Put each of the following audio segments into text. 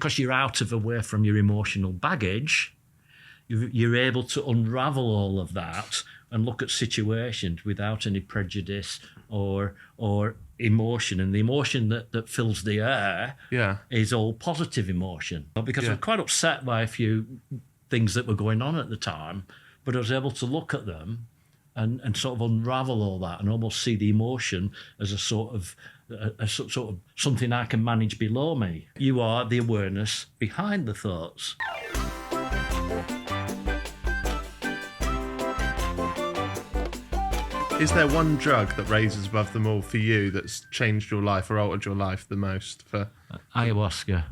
because you're out of away from your emotional baggage, you're able to unravel all of that and look at situations without any prejudice or emotion. And the emotion that fills the air is all positive emotion. Because I'm quite upset by a few things that were going on at the time, but I was able to look at them and sort of unravel all that and almost see the emotion as a sort of something I can manage below me. You are the awareness behind the thoughts. Is there one drug that raises above them all for you that's changed your life or altered your life the most? For Ayahuasca.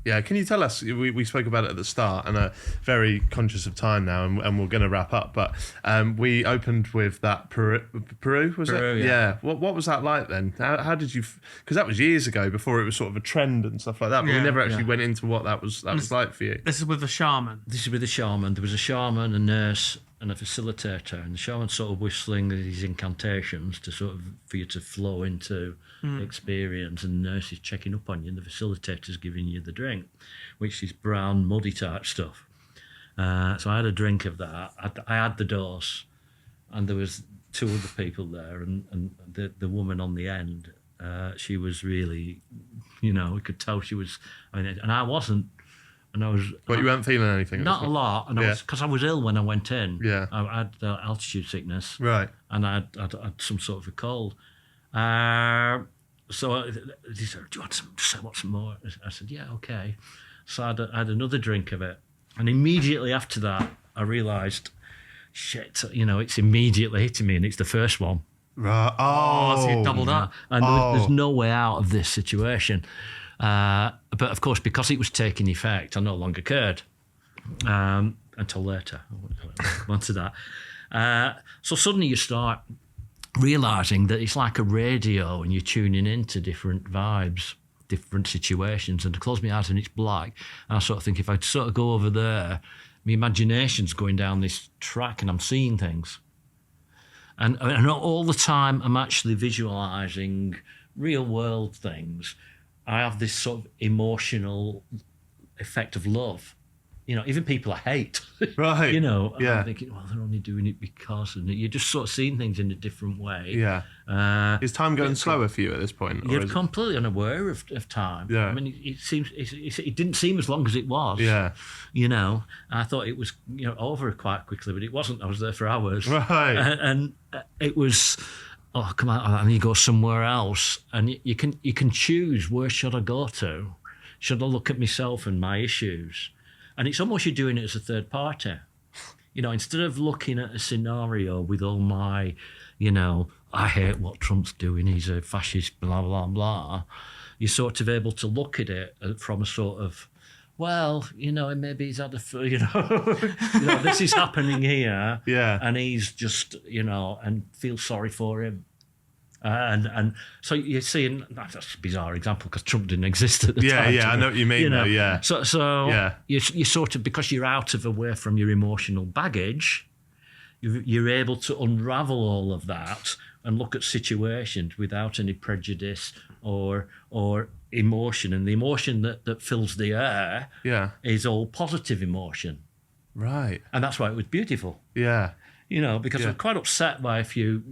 Yeah, can you tell us, we spoke about it at the start and are very conscious of time now and we're going to wrap up, but we opened with that Peru, was it? Peru, yeah. What was that like then? How did you, because that was years ago before it was sort of a trend and stuff like that, but we never actually went into what that was like for you. This is with the shaman. This is with the shaman. There was a shaman, a nurse and a facilitator, and the shaman sort of whistling these incantations to sort of, for you to flow into experience, and the nurse is checking up on you and the facilitator's giving you the drink, which is brown, muddy type stuff. So I had a drink of that. I had the dose, and there was two other people there, and the woman on the end, she was really, we could tell she was, and I wasn't. And I was. But you weren't feeling anything? Not a lot, and because I was ill when I went in. Yeah. I had altitude sickness. Right. And I had some sort of a cold. So he said, "Do you want some more?" I said, "Yeah, okay." So I had another drink of it, and immediately after that, I realised, shit, it's immediately hitting me, and it's the first one. Right. So you doubled up. And there's no way out of this situation. But of course, because it was taking effect, I no longer cared until later. I won't go into that. So suddenly you start realising that it's like a radio and you're tuning into different vibes, different situations. And I close my eyes and it's black. And I sort of think, if I sort of go over there, my imagination's going down this track and I'm seeing things. And all the time I'm actually visualising real world things. I have this sort of emotional effect of love. Even people I hate. Right. I'm thinking, well, they're only doing it because, and you're just sort of seeing things in a different way. Yeah. Is time going slower for you at this point? You're completely unaware of time. Yeah. I mean, it didn't seem as long as it was. Yeah. I thought it was over quite quickly, but it wasn't. I was there for hours. Right. And it was. Oh, come on, I need to go somewhere else. And you can choose, where should I go to? Should I look at myself and my issues? And it's almost you're doing it as a third party. Instead of looking at a scenario with all my, I hate what Trump's doing, he's a fascist, blah, blah, blah, you're sort of able to look at it from a sort of, well, maybe he's had this is happening here. Yeah. And he's just, and feel sorry for him. And so you see, and that's a bizarre example because Trump didn't exist at the time. Yeah, I know what you mean, though, yeah. So yeah. you sort of, because you're out of away from your emotional baggage, you're able to unravel all of that and look at situations without any prejudice or emotion. And the emotion that fills the air is all positive emotion. Right. And that's why it was beautiful. Yeah. Because I'm quite upset by a few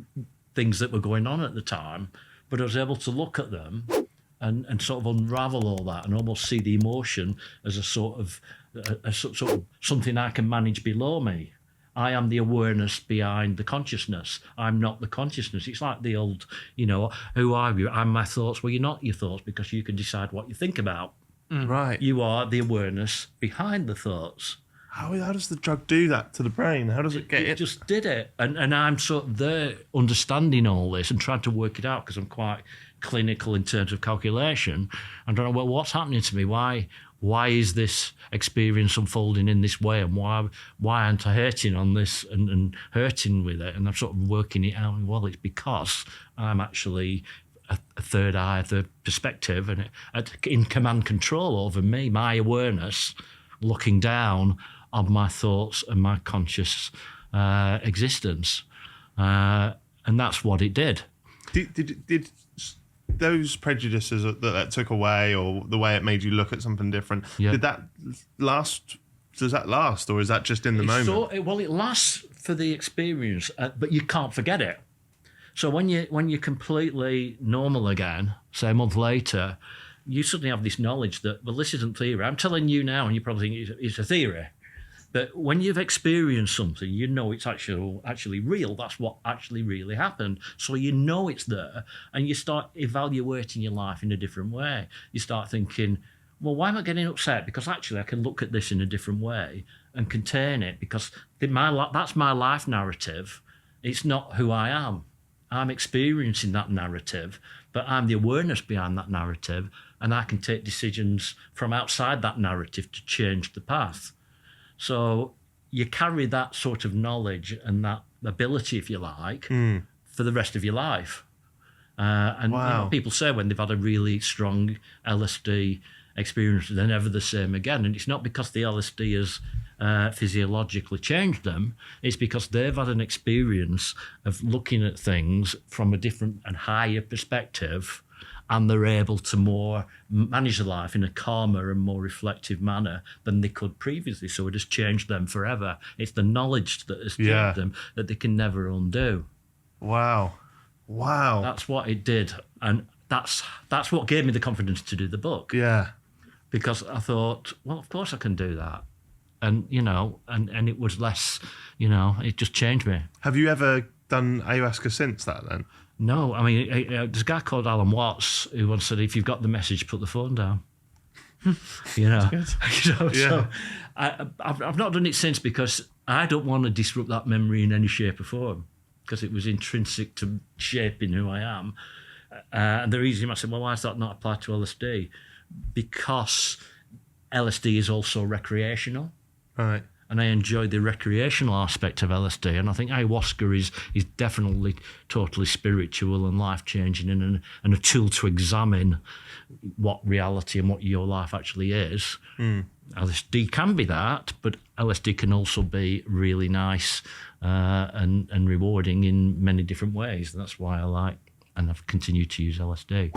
things that were going on at the time, but I was able to look at them and sort of unravel all that and almost see the emotion as a sort of something I can manage below me. I am the awareness behind the consciousness. I'm not the consciousness. It's like the old, who are you? I'm my thoughts. Well, you're not your thoughts because you can decide what you think about. Right. You are the awareness behind the thoughts. How does the drug do that to the brain? How does it get it? Just did it. And I'm sort of there understanding all this and trying to work it out because I'm quite clinical in terms of calculation. I don't know, well, what's happening to me? Why is this experience unfolding in this way? And why aren't I hurting on this and hurting with it? And I'm sort of working it out. Well, it's because I'm actually a third eye, a third perspective, and in command control over me, my awareness, looking down on my thoughts and my conscious existence. And that's what it did. Did those prejudices that took away, or the way it made you look at something different, did that last? Does that last, or is that just in the moment? It lasts for the experience, but you can't forget it. So when you're completely normal again, say a month later, you suddenly have this knowledge that, well, this isn't theory. I'm telling you now, and you probably think it's a theory. But when you've experienced something, you know it's actually real. That's what actually really happened. So you know it's there, and you start evaluating your life in a different way. You start thinking, well, why am I getting upset? Because actually I can look at this in a different way and contain it, because that's my life narrative. It's not who I am. I'm experiencing that narrative, but I'm the awareness behind that narrative, and I can take decisions from outside that narrative to change the path. So you carry that sort of knowledge and that ability, if you like, for the rest of your life. And wow. You know, people say when they've had a really strong LSD experience, they're never the same again. And it's not because the LSD has physiologically changed them. It's because they've had an experience of looking at things from a different and higher perspective, and they're able to more manage their life in a calmer and more reflective manner than they could previously. So it has changed them forever. It's the knowledge that has changed them that they can never undo. Wow. That's what it did. And that's what gave me the confidence to do the book. Yeah. Because I thought, well, of course I can do that. And, you know, and it was less, you know, it just changed me. Have you ever done ayahuasca since that then? No, I mean, there's a guy called Alan Watts who once said, if you've got the message, put the phone down. You know, So I've not done it since, because I don't want to disrupt that memory in any shape or form, because it was intrinsic to shaping who I am. And the reason I said, well, why does that not apply to LSD? Because LSD is also recreational. Right. And I enjoy the recreational aspect of LSD. And I think ayahuasca is definitely totally spiritual and life-changing, and a tool to examine what reality and what your life actually is. LSD can be that, but LSD can also be really nice and rewarding in many different ways. And that's why I like, and I've continued to use LSD.